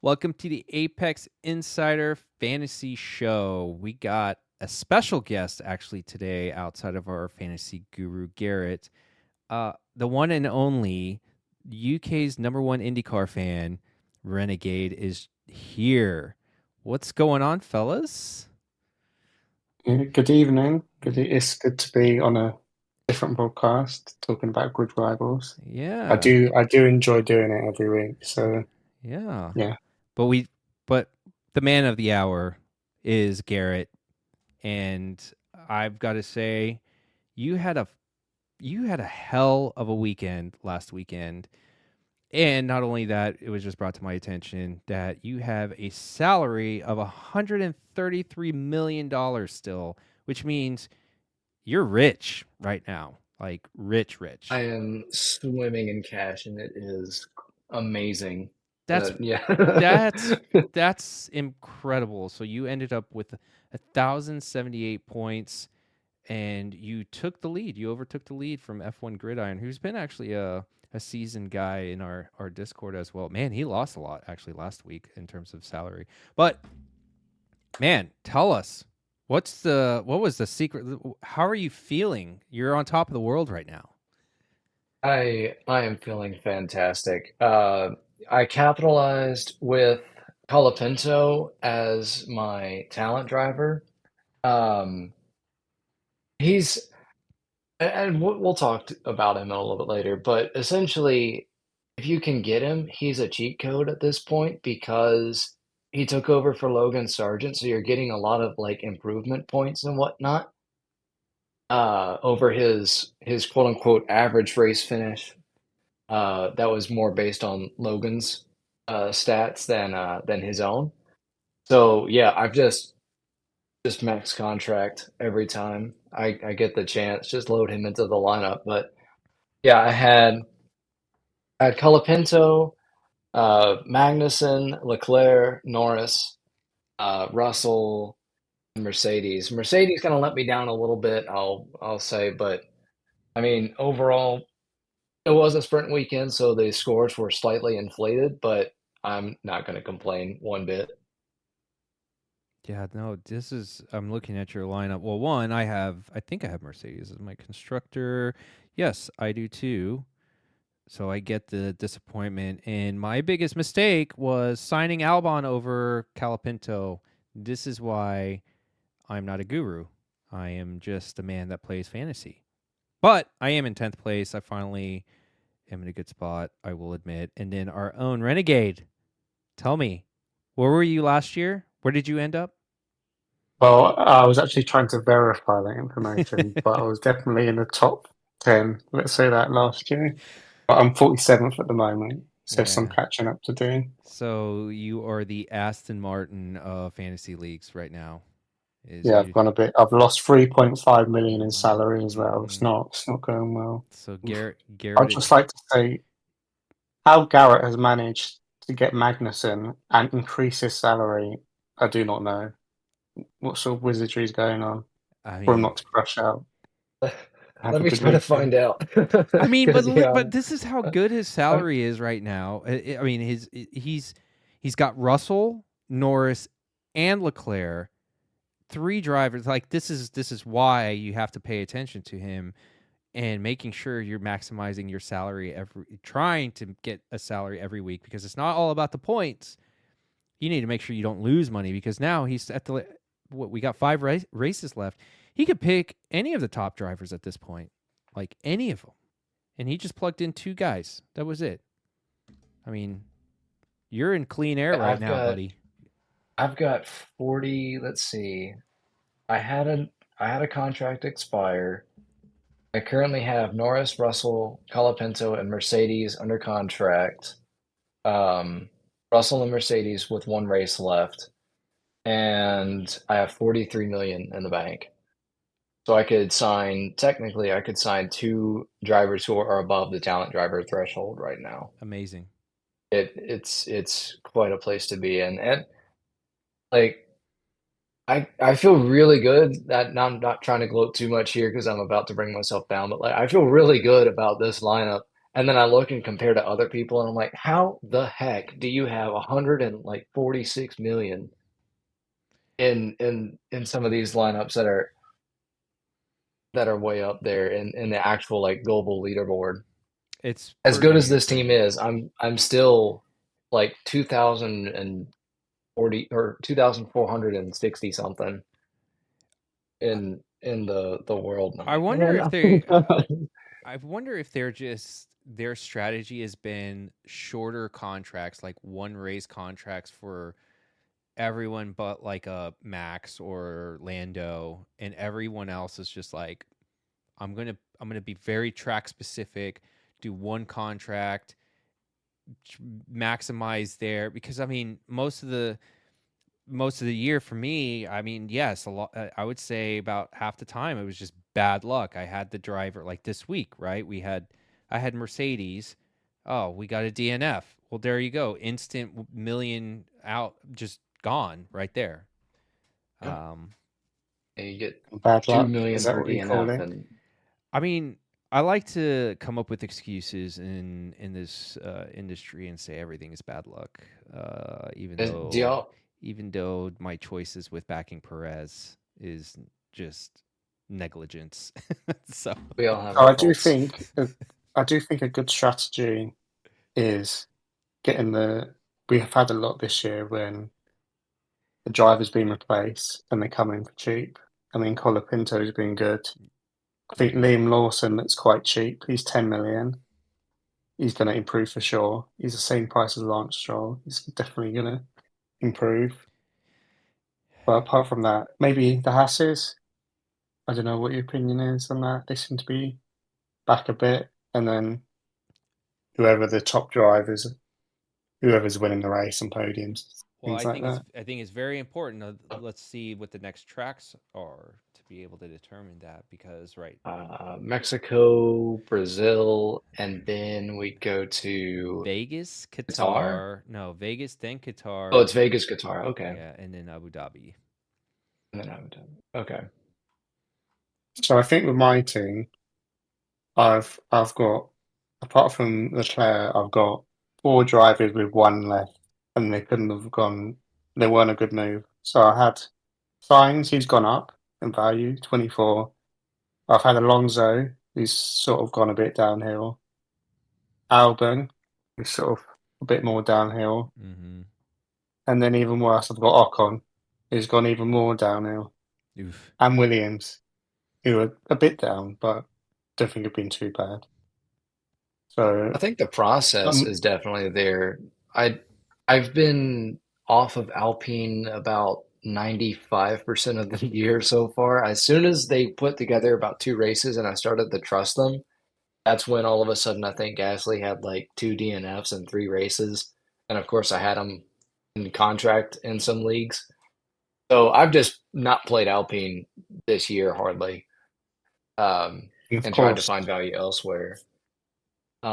Welcome to the Apex Insider Fantasy Show. We got a special guest actually today outside of our fantasy guru, Garrett. The one and only UK's number one IndyCar fan, Renegade, is here. What's going on, fellas? Yeah, good evening. It's good to be on a different broadcast talking about grid rivals. I Yeah, do I do enjoy doing it every week. So yeah. yeah. But we, but the man of the hour is Garrett, and I've got to say, you had a you had a hell of a weekend last weekend. And not only that, it was just brought to my attention that you have a salary of $133 million still, which means you're rich right now. Like rich, I rich. am swimming in cash, and it is amazing. That's Yeah. that's that's incredible. So you ended up with 1,078 points and you took the lead. You overtook the lead from F1 Gridiron, who's been actually a seasoned guy in our Discord as well. Man, he lost a lot actually last week in terms of salary. But man, tell us what was the secret? How are you feeling? You're on top of the world right now. I am feeling fantastic. I capitalized with Colapinto as my talent driver. Um, he's and we'll talk about him a little bit later, but essentially, if you can get him, he's a cheat code at this point because he took over for Logan Sargent, so you're getting a lot of like improvement points and whatnot. Over his quote unquote average race finish. That was more based on Logan's stats than his own. So yeah, I've just max contract every time I get the chance, just load him into the lineup. But yeah, I had Colapinto, Magnussen, Leclerc, Norris, Russell, Mercedes. Mercedes kind of let me down a little bit, I'll say, but I mean overall it was a sprint weekend, so the scores were slightly inflated, but I'm not gonna complain one bit. Yeah, no, this is I'm looking at your lineup. Well, I think I have Mercedes as my constructor. Yes, I do too. So I get the disappointment. And my biggest mistake was signing Albon over Calapinto. This is why I'm not a guru. I am just a man that plays fantasy. But I am in 10th place. I finally am in a good spot, I will admit. And then our own Renegade. Tell me, where were you last year? Where did you end up? Well, I was actually trying to verify that information, but I was definitely in the top 10, let's say that last year. But I'm 47th at the moment, so some Yeah. catching up to do. So you are the Aston Martin of fantasy leagues right now. Is Yeah, I've you gone a bit. I've lost 3.5 million in salary as well. mm, It's not going well. so Oof. Garrett I'd just like to say how Garrett has managed to get Magnussen and increase his salary. I do not know what sort of wizardry is going on I for him mean not to crash out. Have Let a me good try to weekend. find out. I mean, Because yeah, but this is how I, good his I, salary is right now. I mean, he's got Russell, Norris, and Leclerc, three drivers. Like this is why you have to pay attention to him and making sure you're maximizing your salary trying to get a salary every week because it's not all about the points. You need to make sure you don't lose money because now he's at the what we got five races left. He could pick any of the top drivers at this point, like any of them, and he just plugged in two guys. That was it. I mean, you're in clean air right I've now, got buddy. I've got 40. Let's see. I had a I had a contract expire. I currently have Norris, Russell, Colapinto, and Mercedes under contract. Um, Russell and Mercedes with one race left, and I have 43 million in the bank. So technically, I could sign two drivers who are above the talent driver threshold right now. Amazing. It's quite a place to be in, and like I feel really good that I'm not trying to gloat too much here because I'm about to bring myself down, but like I feel really good about this lineup. And then I look and compare to other people, and I'm like, how the heck do you have 146 million in some of these lineups that are way up there in the actual like global leaderboard? It's As good as this pretty team is, I'm still like 2,040 or 2,460 something in the world. And I'm I like, wonder man, if they I wonder if they're just their strategy has been shorter contracts, like one race contracts for everyone but like a Max or Lando, and everyone else is just like I'm gonna be very track specific, do one contract, maximize there because I mean most of the year for me, I mean, yes, a lot. I would say about half the time it was just bad luck. I had the driver like this week, right? I had Mercedes. Oh, we got a DNF. Well, there you go, instant million out, just gone right there. yeah, Um, you get Bad two luck. Is million that per what you call DNF, it? and I mean, I like to come up with excuses in this industry and say everything is bad luck, do y'all even though my choices with backing Perez is just negligence. So we all have So our faults. I do think a good strategy is getting the. We have had a lot this year when the driver's been replaced and they come in for cheap. I mean, Colapinto's been good. I think yeah, Liam Lawson looks quite cheap. He's 10 million. He's going to improve for sure. He's the same price as Lance Stroll. He's definitely going to improve. But apart from that, maybe the Hasses. I don't know what your opinion is on that. They seem to be back a bit, and then whoever the top drivers, whoever's winning the race and podiums, well, things like that. I think it's very important. Let's see what the next tracks are to be able to determine that because right, Mexico, Brazil, and then we go to Vegas, Qatar. Qatar, no, Vegas, then Oh, Qatar, it's Vegas, Qatar. Okay, yeah, and then Abu Dhabi. and then Abu Dhabi. Okay. So I think with my team, I've got apart from Leclerc, I've got four drivers with one left, and they couldn't have gone. They weren't a good move. So I had Sainz, he's gone up in value, 24. I've had Alonso, who's sort of gone a bit downhill. Albon, who's sort of a bit more downhill. Mm-hmm. And then even worse, I've got Ocon, who's gone even more downhill. Oof. And Williams, who are a bit down, but don't think have been too bad. I So think the process um, is definitely there. I I've been off of Alpine about 95% of the year so far. As soon as they put together about two races and I started to trust them, that's when all of a sudden I think Gasly had like two DNFs and three races. And of course I had him in contract in some leagues. So I've just not played Alpine this year hardly, and of and tried to course, find value elsewhere.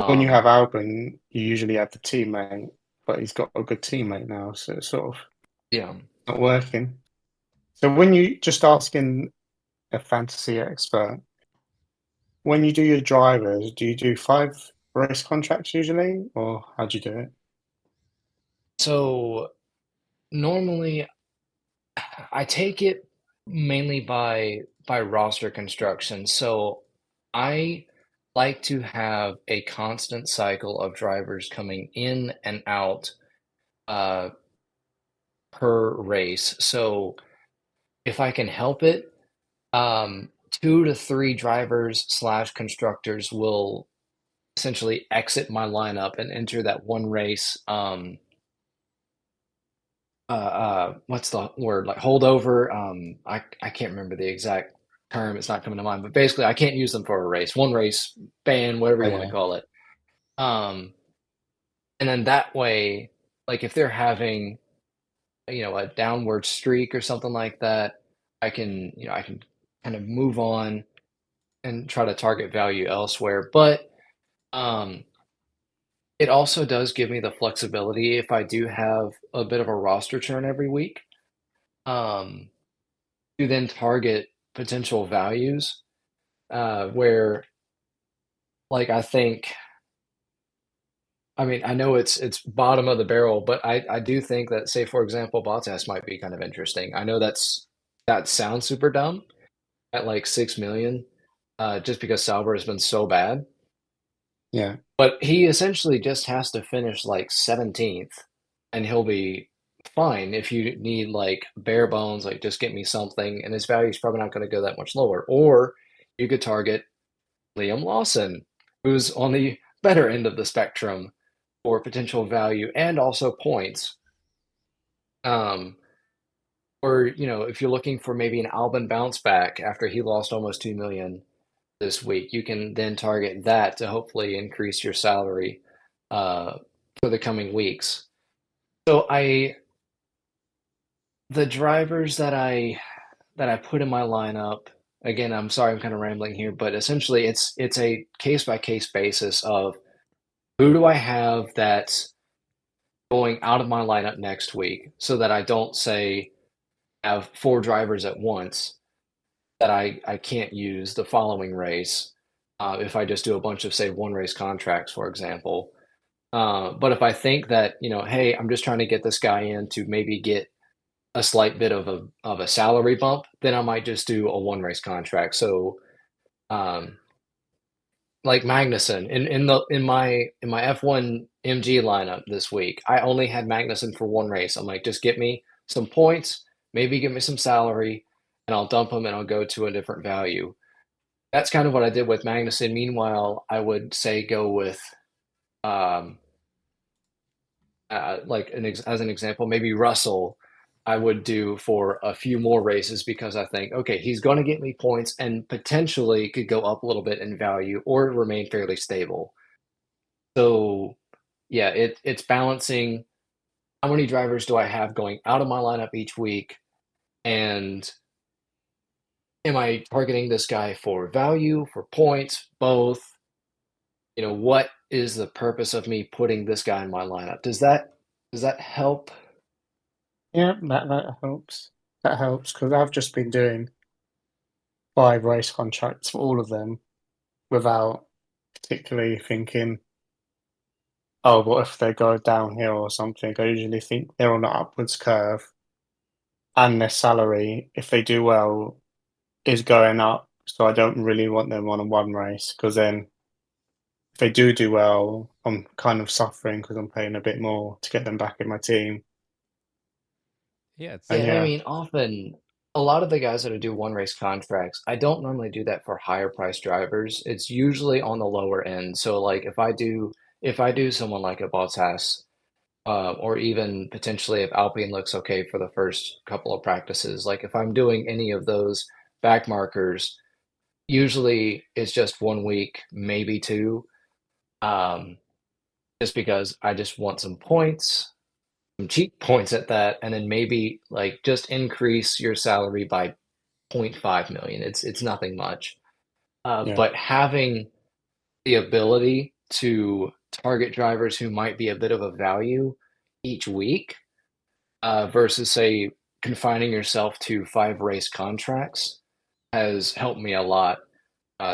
when you Um, have Albon, you usually have the teammate, but he's got a good teammate now, so it's sort of yeah. not working. So when you just asking a fantasy expert, when you do your drivers, do you do five race contracts usually, or how do you do it? So normally I take it mainly by roster construction. So I like to have a constant cycle of drivers coming in and out uh, per race. So if I can help it, two to three drivers slash constructors will essentially exit my lineup and enter that one race. What's the word? Like holdover. I can't remember the exact term. It's not coming to mind, but basically I can't use them for a race. One race ban, whatever Oh you want to yeah, call it. Um, and then that way, like if they're having, a downward streak or something like that, I can kind of move on and try to target value elsewhere. But um, it also does give me the flexibility if I do have a bit of a roster churn every week. Um, to then target potential values where like I think I mean, I know it's bottom of the barrel, but I do think that, say, for example, Bottas might be kind of interesting. I know that sounds super dumb at like 6 million, just because Sauber has been so bad. Yeah. But he essentially just has to finish like 17th, and he'll be fine. If you need like bare bones, like just get me something, and his value is probably not going to go that much lower. Or you could target Liam Lawson, who's on the better end of the spectrum for potential value and also points. Um, or if you're looking for maybe an Albon bounce back after he lost almost 2 million this week, you can then target that to hopefully increase your salary uh, for the coming weeks. So the drivers that I put in my lineup, again, I'm sorry I'm kind of rambling here, but essentially it's a case by case basis of who do I have that's going out of my lineup next week, so that I don't say have four drivers at once that I can't use the following race, if I just do a bunch of, say, one race contracts, for example. But if I think that, hey, I'm just trying to get this guy in to maybe get a slight bit of a salary bump, then I might just do a one race contract. So, um, like Magnussen in my F1 MG lineup this week, I only had Magnussen for one race. I'm like, just get me some points, maybe give me some salary, and I'll dump him and I'll go to a different value. That's kind of what I did with Magnussen. Meanwhile, I would say go with um, like as an example, maybe Russell. I would do for a few more races because I think, okay, he's going to get me points and potentially could go up a little bit in value or remain fairly stable. So yeah, it's balancing how many drivers do I have going out of my lineup each week, and am I targeting this guy for value, for points, both? What is the purpose of me putting this guy in my lineup? Does that help? Yeah, that helps. That helps because I've just been doing 5 race contracts for all of them without particularly thinking, oh, what if they go downhill or something? I usually think they're on an upwards curve and their salary, if they do well, is going up. So I don't really want them on a one race because then if they do well, I'm kind of suffering because I'm paying a bit more to get them back in my team. Yeah, it's And Yeah, I yeah, mean, often a lot of the guys that do one race contracts, I don't normally do that for higher price drivers. It's usually on the lower end. So like if I do someone like a Bottas, or even potentially if Alpine looks okay for the first couple of practices, like if I'm doing any of those back markers, usually it's just 1 week, maybe two, um, just because I just want some points, some cheap points at that, and then maybe like just increase your salary by zero point 0.5 million. It's nothing much. yeah, But having the ability to target drivers who might be a bit of a value each week, versus, say, confining yourself to 5 race contracts has helped me a lot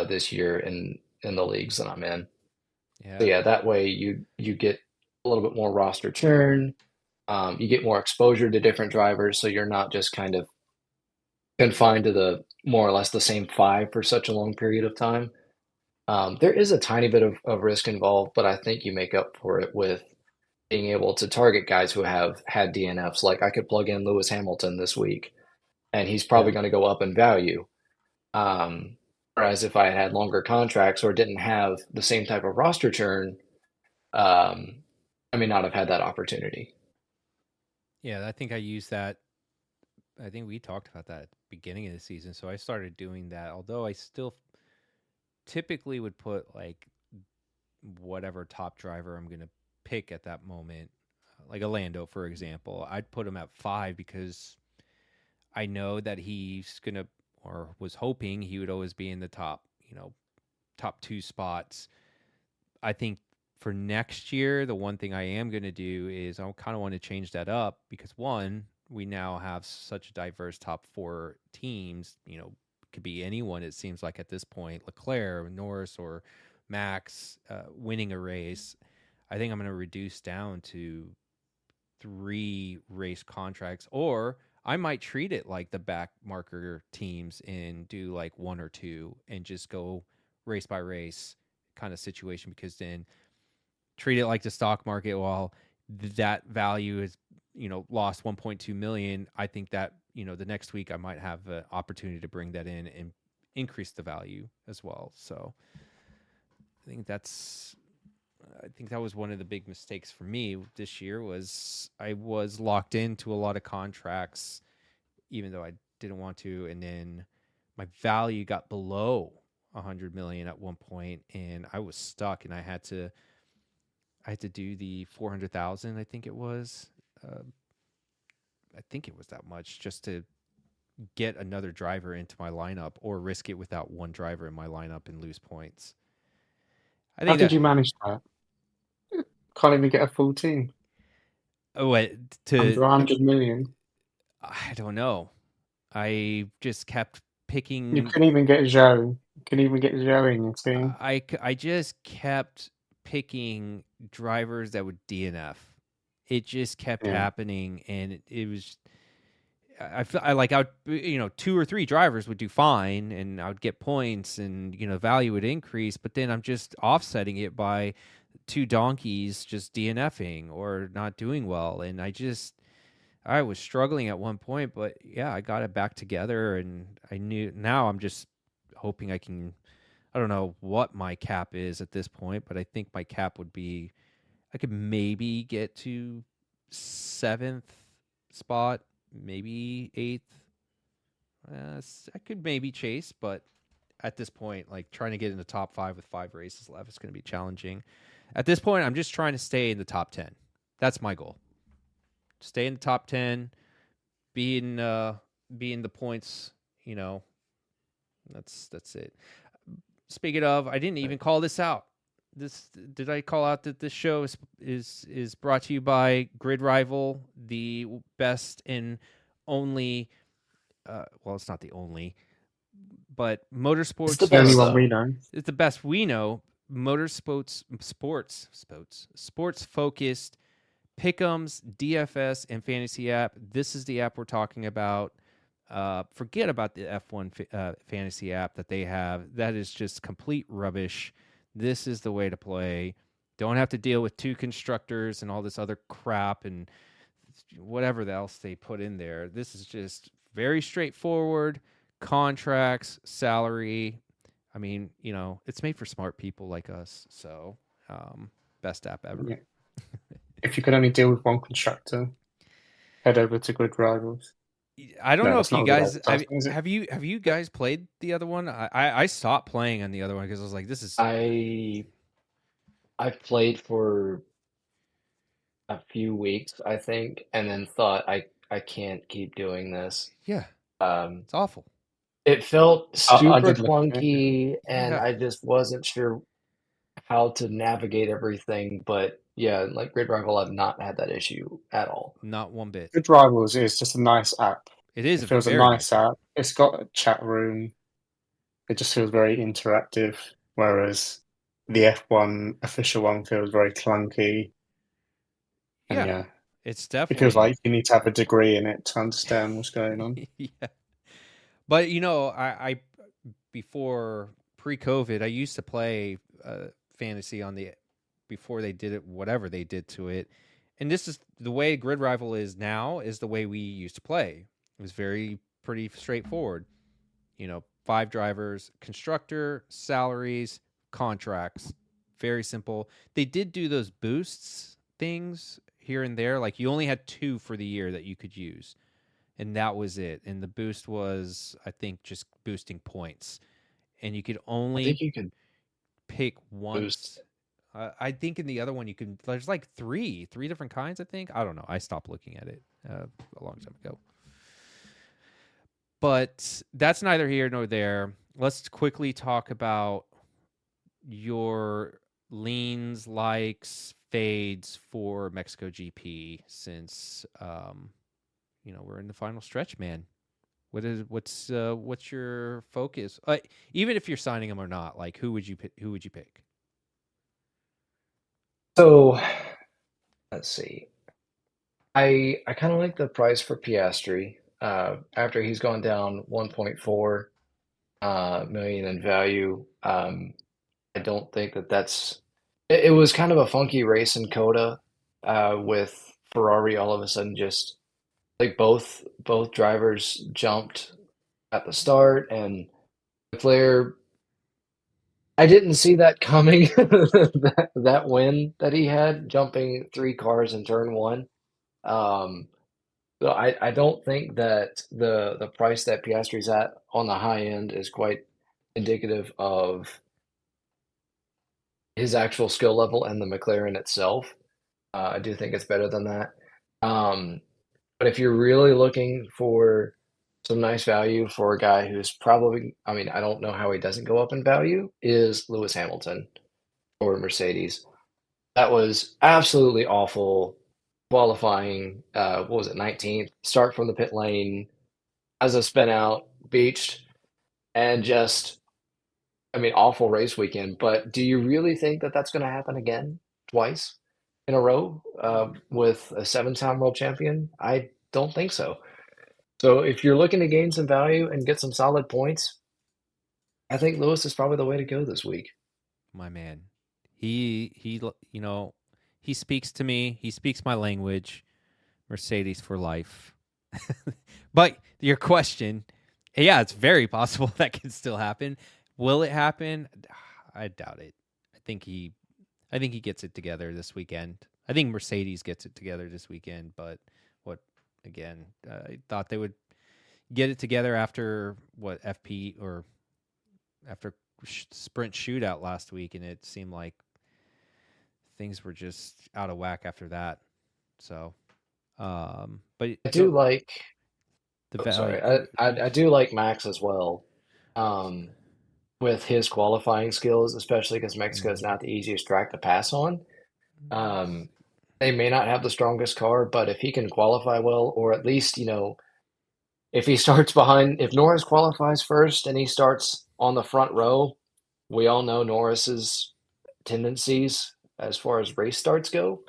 this year in the leagues that I'm in. So yeah. yeah, that way you get a little bit more roster churn. You get more exposure to different drivers, so you're not just kind of confined to the more or less the same five for such a long period of time. There is a tiny bit of risk involved, but I think you make up for it with being able to target guys who have had DNFs. Like I could plug in Lewis Hamilton this week, and he's yeah. probably going to go up in value. Whereas if I had longer contracts or didn't have the same type of roster churn, um, I may not have had that opportunity. Yeah, I think I used that. I think we talked about that at the beginning of the season. So I started doing that, although I still typically would put like whatever top driver I'm going to pick at that moment, like a Lando, for example. I'd put him at 5 because I know that he's going to, or was hoping he would always be in the top 2 spots. I think for next year, the one thing I am going to do is I kind of want to change that up because one, we now have such a diverse top 4 teams. Could be anyone. It seems like at this point, Leclerc, Norris, or Max winning a race. I think I'm going to reduce down to 3 race contracts, or I might treat it like the back marker teams and do like 1 or 2 and just go race by race kind of situation, because then treat it like the stock market. While that value is, lost 1.2 million, I think that, the next week I might have an opportunity to bring that in and increase the value as well. So I think that was one of the big mistakes for me this year. Was I was locked into a lot of contracts even though I didn't want to, and then my value got below 100 million at one point, and I was stuck, and I had to do the 400,000. I think it was. I think it was that much, just to get another driver into my lineup, or risk it without one driver in my lineup and lose points. I How think did that you manage that? Can't even get a full team. Under 100 million. I don't know. I just kept You picking. couldn't even get Joe. You couldn't even get Joe in your team. I just kept picking drivers that would DNF. It just kept happening, and it was. I like, I would, 2 or 3 drivers would do fine, and I would get points, and value would increase. But then I'm just offsetting it by 2 donkeys just DNFing or not doing well, and I was struggling at one point. But yeah, I got it back together, and I knew. Now I'm just hoping I can. I don't know what my cap is at this point, but I think my cap would be, I could maybe get to 7th spot, maybe 8th. I could maybe chase, but at this point, like, trying to get in the top 5 with 5 races left is going to be challenging. At this point, I'm just trying to stay in the top 10. That's my goal. Stay in the top 10, be in the points. That's it. Speaking of, I didn't even call this out. Did I call out that this show is brought to you by GridRival, the best and only. Well, it's not the only, but motorsports. It's the The only best, one though. we know. It's the best we know. Motorsports, sports focused pick'ems, DFS, and fantasy app. This is the app we're talking about. Forget about the F1 fantasy app that they have. That is just complete rubbish. This is the way to play. Don't have to deal with 2 constructors and all this other crap and whatever else they put in there. This is just very straightforward. Contracts, salary. I mean, it's made for smart people like us. So, best app ever. Yeah. If you could only deal with one constructor, head over to Grid Rivals. I don't know if you guys have have you guys played the other one. I stopped playing on the other one because I was like, this is. I played for a few weeks, I think, and then thought I can't keep doing this. Yeah, Um, it's awful. it felt I super did look at it. clunky, and Yeah. I just wasn't sure how to navigate everything. But yeah, like GridRival, I've not had that issue at all. Not one bit. Grid Rivals is just a nice app. It is It feels a very nice app. It's got a chat room. It just feels very interactive, whereas the F1 official one feels very clunky. And Yeah, it's it definitely. feels like you need to have a degree in it to understand what's going on. Yeah, but I before pre-COVID, I used to play fantasy on the before they did it, whatever they did to it, and this is the way Grid Rival is now. Is the way we used to play. It was pretty straightforward. 5 drivers, constructor, salaries, contracts. Very simple. They did do those boosts things here and there. Like, you only had 2 for the year that you could use, and that was it. And the boost was, I think, just boosting points. And you could I only think you could pick once. boost. I think in the other one there's like three different kinds. I think, I don't know. I stopped looking at it a long time ago. But that's neither here nor there. Let's quickly talk about your leans, likes, fades for Mexico GP, since we're in the final stretch, man. What's your focus? Even if you're signing them or not, like, who would you pick? So let's see. I kind of like the price for Piastri. After he's gone down 1.4 million in value. I don't think that that's. It was kind of a funky race in Coda, with Ferrari all of a sudden just like both drivers jumped at the start, and Leclerc. I didn't see that coming. That win that he had, jumping three cars in turn one. Um, so I don't think that the price that Piastri's at on the high end is quite indicative of his actual skill level and the McLaren itself. I do think it's better than that. Um, but if you're really looking for some nice value for a guy who's probably, I mean, I don't know how he doesn't go up in value, is Lewis Hamilton or Mercedes. That was absolutely awful qualifying. What was it, 19th? Start from the pit lane, as a spin out, beached, and just, I mean, awful race weekend. But do you really think that that's going to happen again, twice in a row, with a seven-time world champion? I don't think so. So if you're looking to gain some value and get some solid points, I think Lewis is probably the way to go this week. My man, he speaks to me. He speaks my language. Mercedes for life. But your question, yeah, it's very possible that can still happen. Will it happen? I doubt it. I think he gets it together this weekend. I think Mercedes gets it together this weekend, but what again, I thought they would get it together after what FP or after sprint shootout last week, and it seemed like things were just out of whack after that. So, but I do like. the Oh, value. sorry. I do like Max as well, um, with his qualifying skills, especially because Mexico is not the easiest track to pass on. Um, they may not have the strongest car, but if he can qualify well, or at least, if he starts behind, if Norris qualifies first and he starts on the front row, we all know Norris's tendencies as far as race starts go.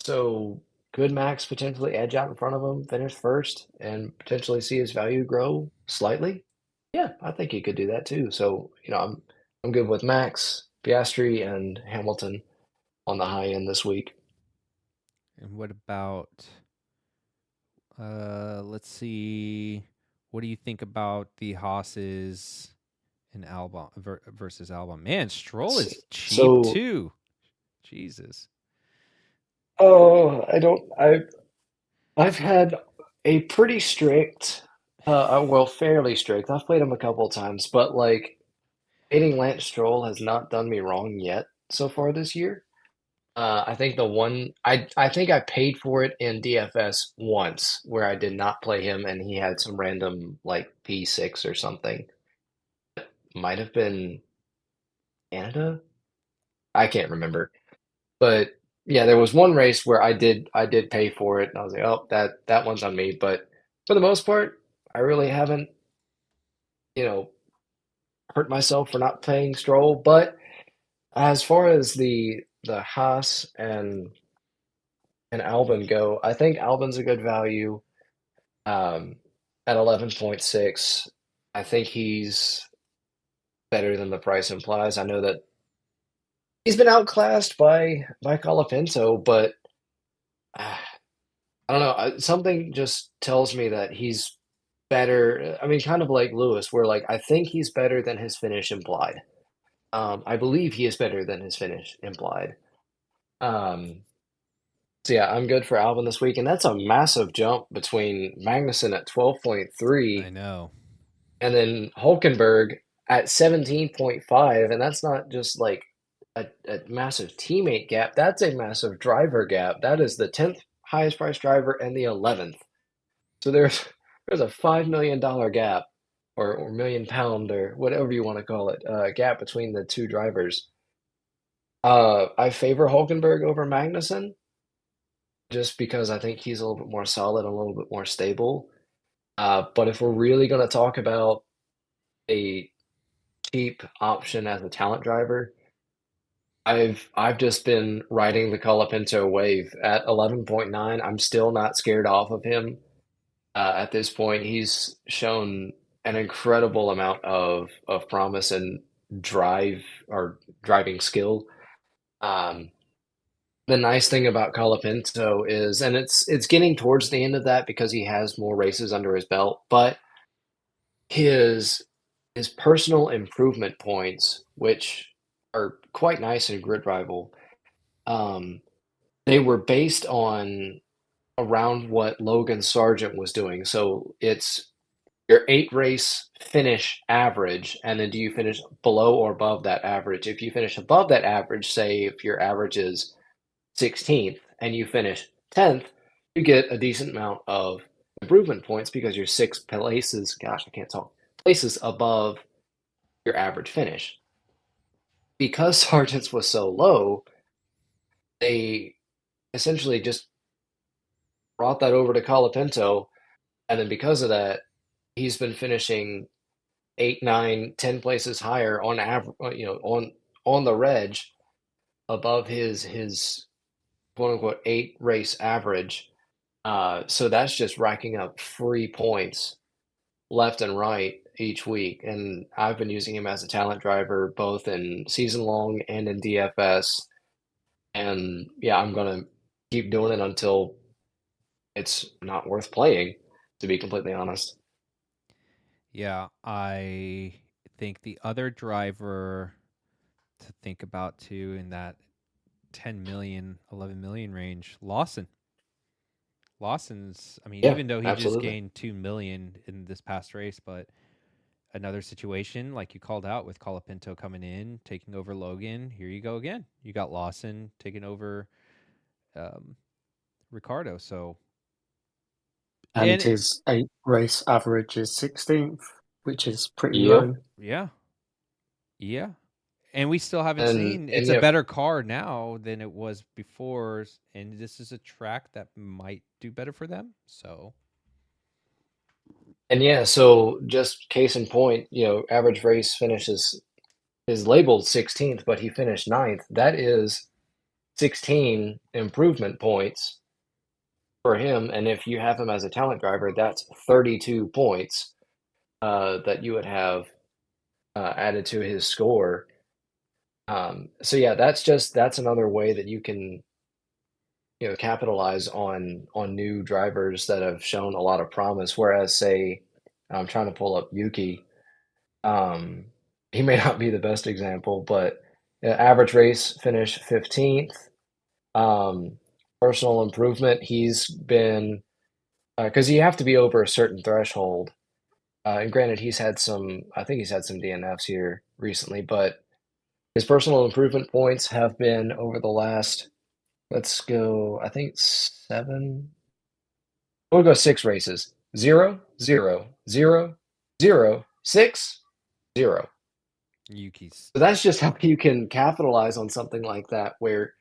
So could Max potentially edge out in front of him, finish first, and potentially see his value grow slightly? Yeah, I think he could do that too. So, I'm good with Max, Piastri, and Hamilton on the high end this week. And what about let's see. What do you think about the Haas's and Albon versus Albon? Man, Stroll is cheap So, too. Jesus. oh, I've had a pretty strict, well, fairly strict. I've played him a couple of times, but like hating Lance Stroll has not done me wrong yet so far this year. I think I think I paid for it in DFS once where I did not play him and he had some random like P6 or something. Might have been Canada. I can't remember. But yeah, there was one race where I did pay for it and I was like, "Oh, that one's on me." But for the most part, I really haven't, you know, hurt myself for not playing Stroll, but as far as the Haas and Albon go, I think Albon's a good value. Um, at 11.6, I think he's better than the price implies. I know that he's been outclassed by Colapinto, but I don't know. Something just tells me that he's better. I mean, kind of like Lewis, where like I think he's better than his finish implied. I believe he is better than his finish implied. Um, so yeah, I'm good for Albon this week, and that's a massive jump between Magnussen at I 12.3 know. and then Hulkenberg at 17.5, and that's not just like a massive teammate gap, that's a massive driver gap. That is the 10th highest priced driver and the 11th. So there's a $5 million gap, or £1 million, or whatever you want to call it, gap between the two drivers. I favor Hulkenberg over Magnussen just because I think he's a little bit more solid, a little bit more stable. But if we're really going to talk about a cheap option as a talent driver, I've just been riding the Colapinto wave at 11.9. I'm still not scared off of him. At this point, he's shown an incredible amount of promise and drive or driving skill. Um, the nice thing about Colapinto is, and it's getting towards the end of that because he has more races under his belt, but his his personal improvement points, which are quite nice in Grid Rival, um, they were based on around what Logan Sargent was doing. So it's your 8 race finish average, and then do you finish below or above that average? If you finish above that average, say if your average is 16th and you finish 10th, you get a decent amount of improvement points because you're 6 places, gosh, I can't talk, places above your average finish. Because Sargent's was so low, they essentially just brought that over to Colapinto, and then because of that, he's been finishing 8, 9, 10 places higher on average, on the reg above his quote unquote 8 race average. So that's just racking up free points left and right each week. And I've been using him as a talent driver both in season long and in DFS. And yeah, I'm gonna keep doing it until it's not worth playing, to be completely honest. Yeah, I think the other driver to think about too in that 10 million, 11 million range, Lawson. Lawson's, I mean, Yeah, even though he just absolutely. gained 2 million in this past race, but another situation like you called out with Colapinto coming in, taking over Logan. Here you go again. You got Lawson taking over um, Ricardo. So, And and his 8 race average is 16th, which is pretty Yep. low. yeah, yeah. And we still haven't seen And it's a yeah, better car now than it was before. And this is a track that might do better for them. So, and yeah, so just case in point, average race finishes is labeled 16th, but he finished 9th. That is 16 improvement points for him. And if you have him as a talent driver, that's 32 points that you would have added to his score. So yeah, that's another way that you can capitalize on new drivers that have shown a lot of promise. Whereas, say, I'm trying to pull up Yuki. Um, he may not be the best example, but average race finish 15th. Um, Personal improvement, he's been because you have to be over a certain threshold. And granted, I think he's had some DNFs here recently, but his personal improvement points have been over the last, let's go, I think 7, we'll go 6 races. 0, 0, 0, 0, 6, 0. Yuki's. So that's just how you can capitalize on something like that, where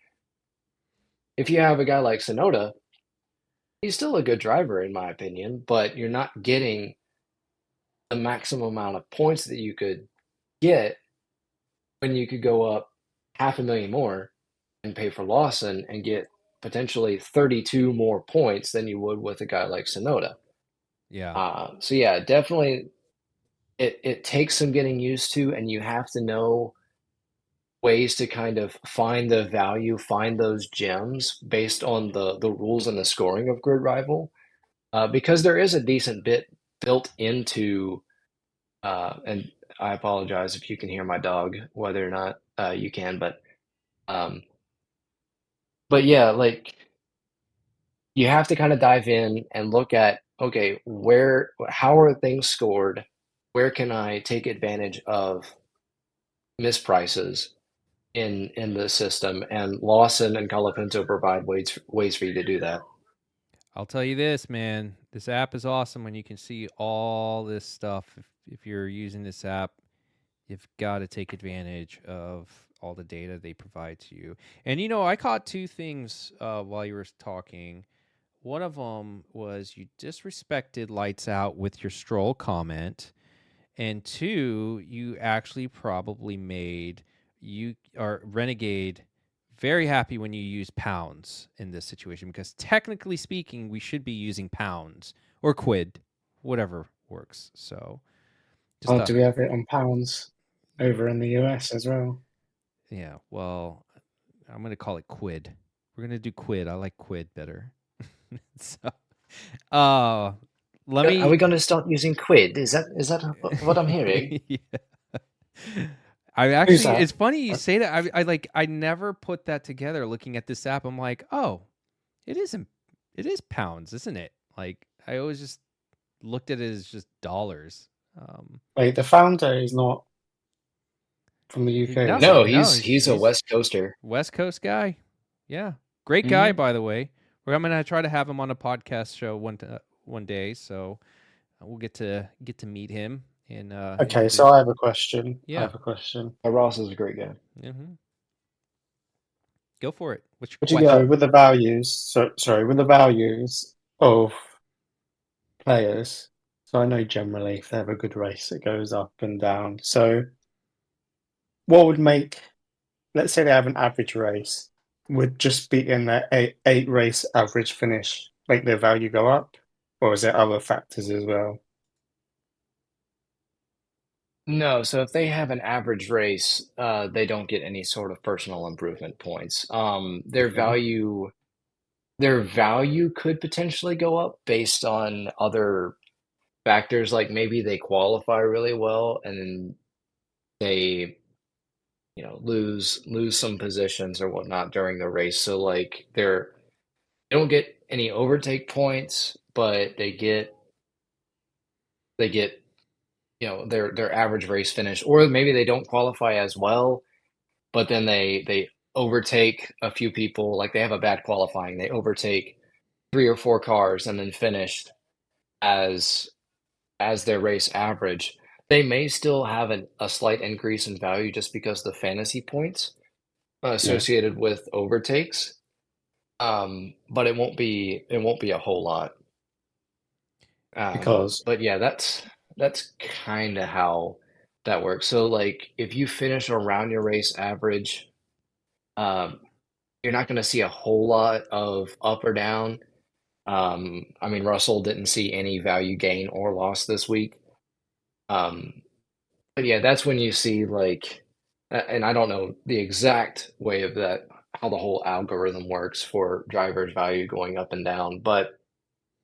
if you have a guy like Sonoda, he's still a good driver in my opinion, but you're not getting the maximum amount of points that you could get when you could go up 500,000 more and pay for Lawson and get potentially 32 more points than you would with a guy like Sonoda. Yeah. So yeah, definitely it takes some getting used to, and you have to know ways to kind of find the value, find those gems based on the rules and the scoring of Grid Rival, because there is a decent bit built into. And I apologize if you can hear my dog, whether or not you can, um, but yeah, like you have to kind of dive in and look at, okay, how are things scored? Where can I take advantage of misprices in the system? And Lawson and Colapinto provide ways for you to do that. I'll tell you this, man. This app is awesome when you can see all this stuff. If you're using this app, you've got to take advantage of all the data they provide to you. And I caught two things while you were talking. One of them was you disrespected Lights Out with your Stroll comment, and two, you actually probably made you are Renegade very happy when you use pounds in this situation, because technically speaking, we should be using pounds or quid, whatever works. So, just do we have it on pounds over in the US as well? yeah. Well, I'm gonna call it quid. We're gonna do quid. I like quid better. So, let Are me. we going to start using quid? Is that what I'm hearing? Yeah. I Who's actually, that? it's funny you say that. I never put that together. Looking at this app, I'm like, oh, it isn't. It is pounds, isn't it? Like, I always just looked at it as just dollars. Wait, the founder is not from the UK, No, is he? No, no, he's a West Coaster. West Coast guy. Yeah, great guy, Mhm. by the way. I'm gonna try to have him on a podcast show one day, so we'll get to meet him and Okay, so introduce. I have a question. Yeah. Ross is a great guy. Mm-hmm. Go for it. What's your Would you question? go with the values? Sorry, with the values of players. So I know generally if they have a good race, it goes up and down. So what would make, let's say they have an average race, would just beating their eight race average finish make their value go up? Or is there other factors as well? No, so if they have an average race, they don't get any sort of personal improvement points. Okay. Their value could potentially go up based on other factors, like maybe they qualify really well and then they, lose some positions or whatnot during the race. So like they don't get any overtake points, but they get their average race finish, or maybe they don't qualify as well, but then they overtake a few people. Like they have a bad qualifying, they overtake 3 or 4 cars and then finish as their race average. They may still have a slight increase in value just because the fantasy points Yeah. associated with overtakes, but it won't be a whole lot. Because But yeah, that's kind of how that works. So like if you finish around your race average, um, you're not going to see a whole lot of up or down. I mean, Russell didn't see any value gain or loss this week. Um, but yeah, that's when you see like, and I don't know the exact way of that, how the whole algorithm works for drivers' value going up and down. But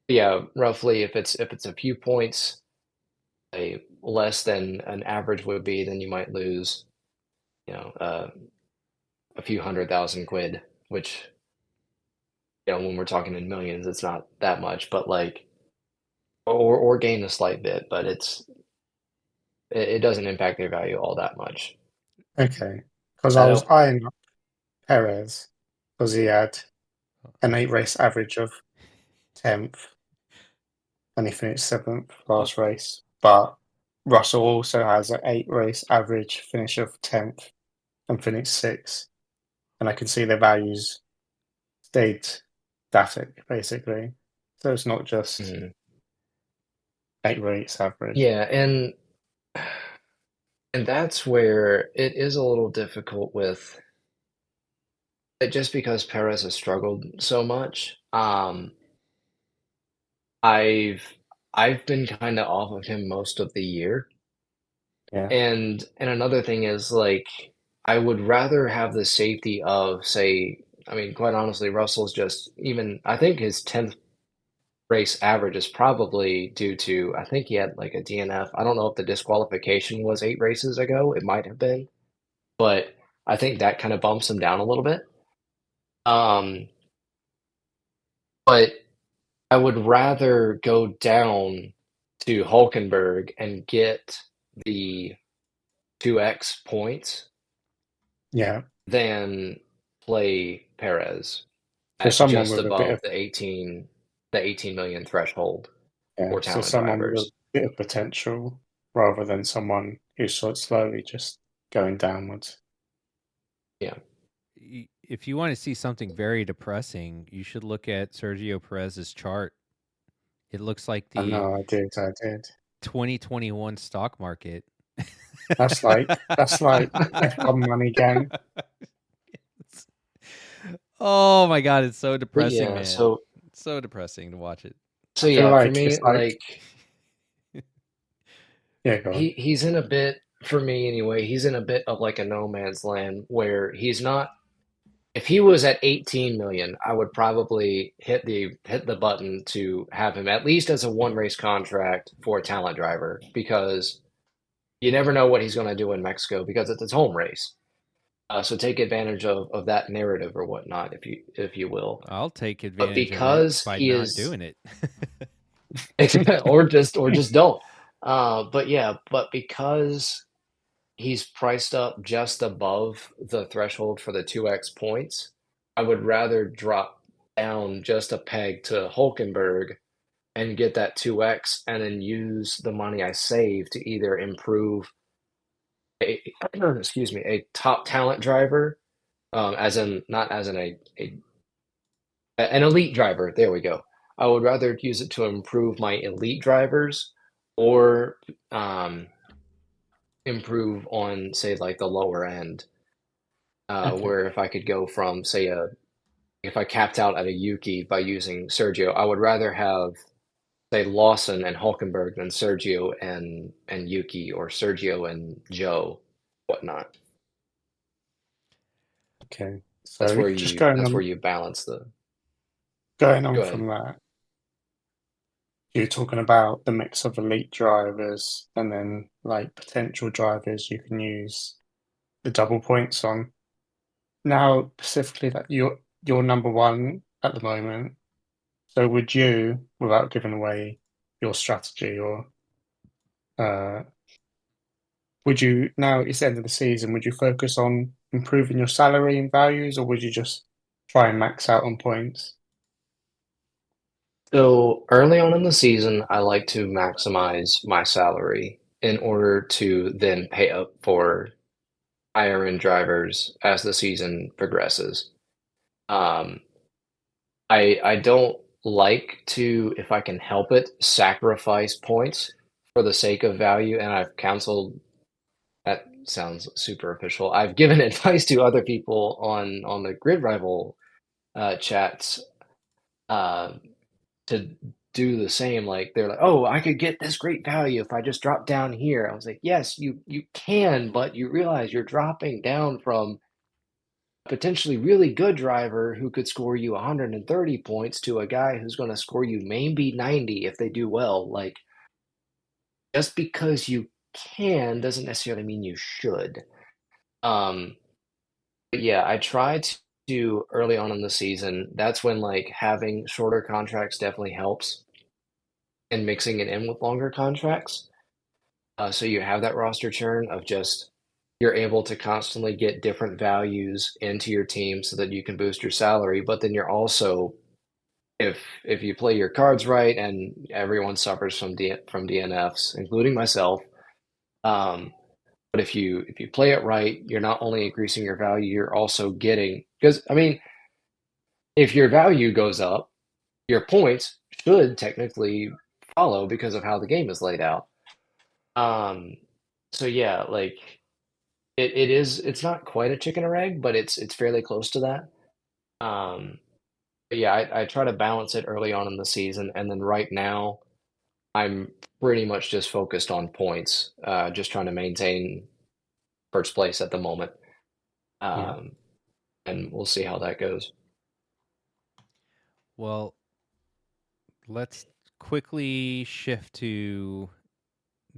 yeah, roughly if it's a few points less than an average would be, then you might lose, you know, uh, a few 100,000 quid, which, when we're talking in millions, it's not that much, but like, or gain a slight bit, but it doesn't impact their value all that much. okay, because I That was help? eyeing up Perez because he had an 8 race average of 10th and he finished 7th last race. But Russell also has an 8 race average finish of 10th and finished 6th. And I can see their values stayed static basically. So it's not just Mhm. 8 race average. Yeah, and that's where it is a little difficult with just because Perez has struggled so much. I've I've been kind of off of him most of the year. Yeah. And another thing is like I would rather have the safety of say, I mean, quite honestly, Russell's just even I think his 10th race average is probably due to I think he had like a DNF. I don't know if the disqualification was 8 races ago. It might have been, but I think that kind of bumps him down a little bit. Um, but I would rather go down to Hulkenberg and get the 2x points Yeah. than play Perez So at someone just with a bit above of the 18 million threshold for so talent someone with a drivers. bit of potential rather than someone who's sort of slowly just going downwards. Yeah. If you want to see something very depressing, you should look at Sergio Perez's chart. It looks like I the know I did. 2021 stock market. That's like F1 money gang. Oh my god, it's so But depressing, yeah, man. so It's so depressing to watch it. so I feel yeah, for like me, it's like like yeah, go on. he's in a bit, for me anyway, he's in a bit of like a no man's land where he's not. If he was at 18 million, I would probably hit the button to have him at least as a one race contract for a talent driver, because you never know what he's going to do in Mexico because it's his home race. So take advantage of that narrative or whatnot, if you will. I'll take But advantage of it because by he not is, doing it. or just don't. But yeah, but because he's priced up just above the threshold for the 2x points, I would rather drop down just a peg to Hulkenberg and get that 2x and then use the money I save to either improve a excuse me, a top talent driver, as in not as in an elite driver. There we go. I would rather use it to improve my elite drivers, or um, improve on, say, like the lower end. Okay. Where if I could go from, say, if I capped out at a Yuki by using Sergio, I would rather have, say, Lawson and Hulkenberg than Sergio and Yuki, or Sergio and Joe, whatnot. Okay. That's So where just you that's where you balance the. going on Go ahead. from that, you're talking about the mix of elite drivers and then like potential drivers you can use the double points on. Now, specifically that you're number one at the moment. So would you, without giving away your strategy, or uh, would you, now it's the end of the season, would you focus on improving your salary and values, or would you just try and max out on points? So early on in the season, I like to maximize my salary in order to then pay up for higher end drivers as the season progresses. Um, I don't like to, if I can help it, sacrifice points for the sake of value, and I've counseled. That sounds super official. I've given advice to other people on the GridRival chats, uh, to do the same. Like, they're like, "Oh, I could get this great value if I just drop down here." I was like, "Yes, you can, but you realize you're dropping down from a potentially really good driver who could score you 130 points to a guy who's going to score you maybe 90 if they do well." Like, just because you can doesn't necessarily mean you should. Um, but yeah, I try to early on in the season. That's when, like, having shorter contracts definitely helps, and mixing it in with longer contracts. So you have that roster churn of just, you're able to constantly get different values into your team so that you can boost your salary. But then you're also, if you play your cards right, and everyone suffers from DNFs, including myself. Um, but if you play it right, you're not only increasing your value, you're also getting, because I mean, if your value goes up, your points should technically follow because of how the game is laid out. Um, so yeah, like, it's not quite a chicken or egg, but it's fairly close to that. Um, but yeah, I try to balance it early on in the season, and then right now I'm pretty much just focused on points, just trying to maintain first place at the moment. Yeah. Um, and we'll see how that goes. Well, let's quickly shift to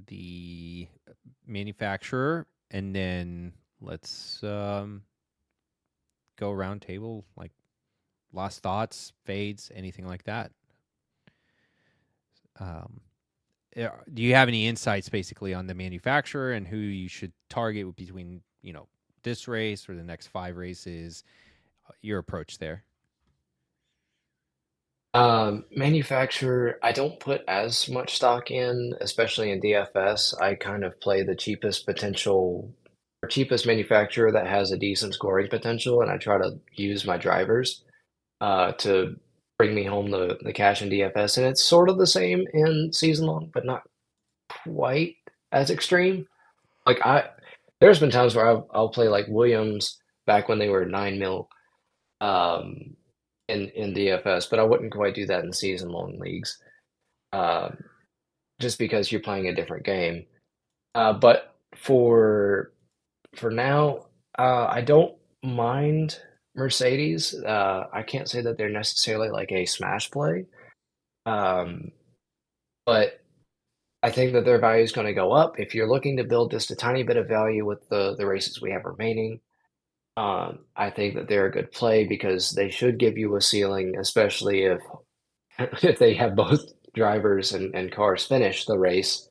the manufacturer, and then let's go around table, like lost thoughts, fades, anything like that. Um, do you have any insights basically on the manufacturer and who you should target between, this race or the next 5 races? Your approach there. Manufacturer, I don't put as much stock in, especially in DFS. I kind of play the cheapest potential, or cheapest manufacturer that has a decent scoring potential, and I try to use my drivers to bring me home the cash in DFS. And it's sort of the same in season long, but not quite as extreme. Like there's been times where I'll play like Williams back when they were 9 mil um, in DFS, but I wouldn't quite do that in season long leagues, um, just because you're playing a different game. But for now, I don't mind Mercedes. I can't say that they're necessarily like a smash play, um, but I think that their value is going to go up. If you're looking to build just a tiny bit of value with the races we have remaining, I think that they're a good play because they should give you a ceiling, especially if if they have both drivers and cars finish the race.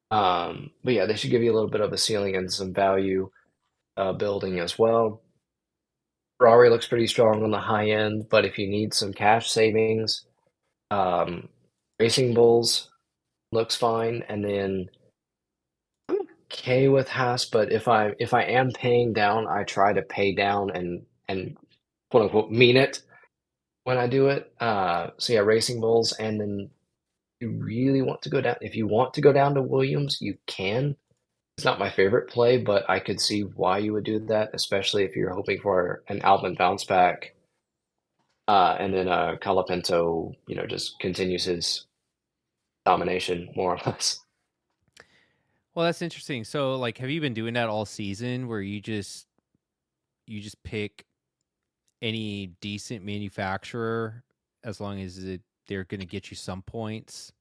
But yeah, they should give you a little bit of a ceiling and some value building as well. Ferrari looks pretty strong on the high end, but if you need some cash savings, um, Racing Bulls looks fine, and then okay with Haas. But if I am paying down, I try to pay down and quote unquote mean it when I do it. So yeah, Racing Bulls, and then you really want to go down. If you want to go down to Williams, you can. It's not my favorite play, but I could see why you would do that, especially if you're hoping for an Albon bounce back. And then Colapinto, just continues his domination more or less. Well, that's interesting. So, like, have you been doing that all season, where you just pick any decent manufacturer as long as they're going to get you some points?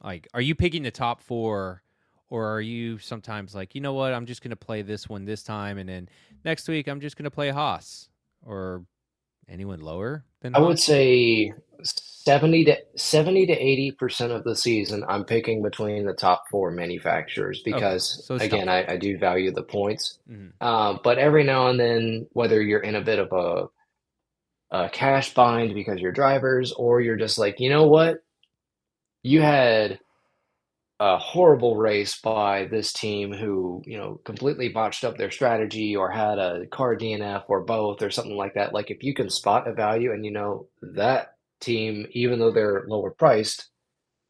Like, are you picking the top four, or are you sometimes like, you know what, I'm just going to play this one this time, and then next week I'm just going to play Haas or anyone lower than I would Haas? say 70 to 80% of the season, I'm picking between the top four manufacturers Okay, because, so it's again, tough. I do value the points. Mm-hmm. But every now and then, whether you're in a bit of a cash bind because you're drivers, or you're just like, you know what, you had a horrible race by this team who, completely botched up their strategy or had a car DNF or both or something like that. Like if you can spot a value and that team, even though they're lower priced,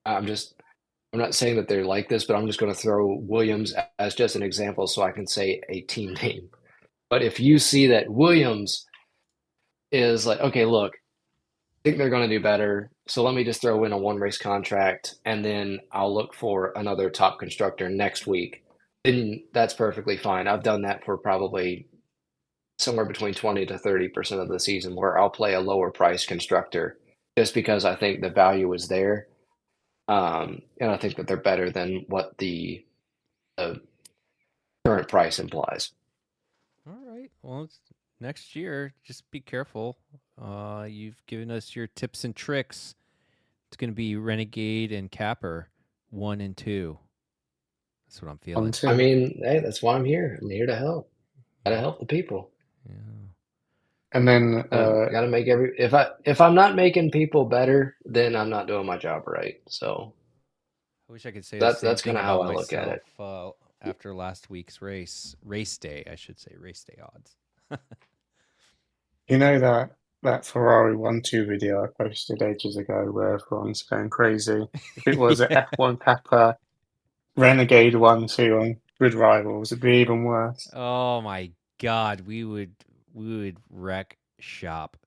I'm not saying that they're like this, but I'm just going to throw Williams as just an example so I can say a team name. But if you see that Williams is like, okay, look, think they're going to do better. So let me just throw in a one race contract and then I'll look for another top constructor next week. Then that's perfectly fine. I've done that for probably somewhere between 20 to 30% of the season where I'll play a lower price constructor just because I think the value is there. And I think that they're better than what the current price implies. All right. Well, next year, just be careful. You've given us your tips and tricks. It's going to be Renegade and Capper 1 and 2. That's what I'm On feeling. I two. mean, hey, that's why I'm here. I'm here to help. Gotta help the people. Yeah. And then Gotta make if I'm not making people better, then I'm not doing my job right. So I wish I could say the that's same that's thing kind of how about I look at myself it. after last week's race day, I should say, race day odds. you know that Ferrari 1-2 video I posted ages ago where everyone's going crazy. If it was an Yeah. F1 Kappa Renegade 1-2 on Grid Rivals, it'd be even worse. Oh my God, we would wreck shop.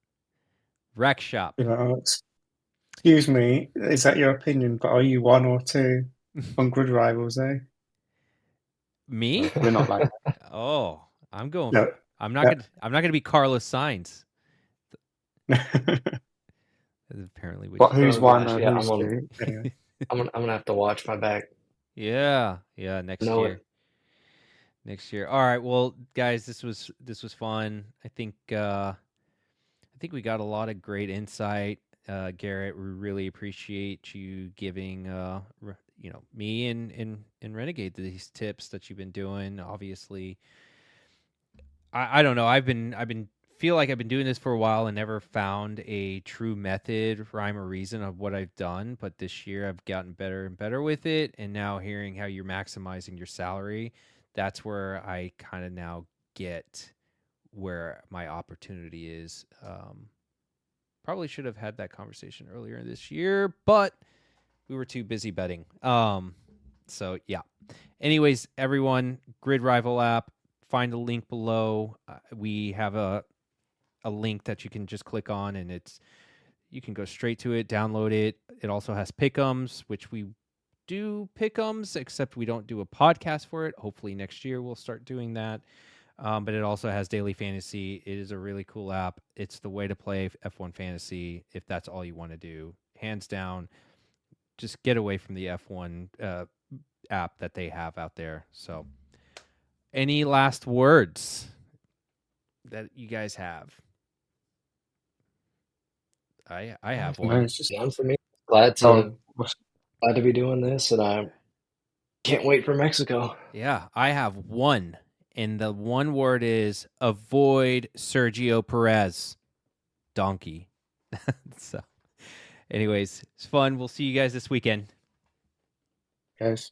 Wreck shop. You know, excuse me, is that your opinion? But are you 1 or 2 on Grid Rivals, eh? Me? We're not like Oh, I'm going. no. I'm not gonna. I'm not gonna be Carlos Sainz. no. That's apparently what What? you Who's Oh think. 1 gosh, or yeah, who's 2? Anyway, I'm gonna have to watch my back. Yeah, yeah. Next Know year. it. Next year. All right. Well, guys, this was fun. I think we got a lot of great insight, Garrett. We really appreciate you giving me and Renegade these tips that you've been doing. Obviously, I don't know. I've been feel like I've been doing this for a while and never found a true method, rhyme or reason of what I've done. But this year I've gotten better and better with it. And now hearing how you're maximizing your salary, that's where I kind of now get where my opportunity is. Probably should have had that conversation earlier this year, but we were too busy betting. So yeah. Anyways, everyone, GridRival app. Find the link below. We have a link that you can just click on, and you can go straight to it, download it. It also has pick'ems, which we do pick'ems, except we don't do a podcast for it. Hopefully next year we'll start doing that. But it also has daily fantasy. It is a really cool app. It's the way to play F1 fantasy if that's all you want to do. Hands down, just get away from the F1 app that they have out there. So, any last words that you guys have? I have No, one. it's just Done for me. Glad oh, to be doing this, and I can't wait for Mexico. Yeah, I have one. And the one word is avoid Sergio Perez. Donkey. So, anyways, it's fun. We'll see you guys this weekend. guys.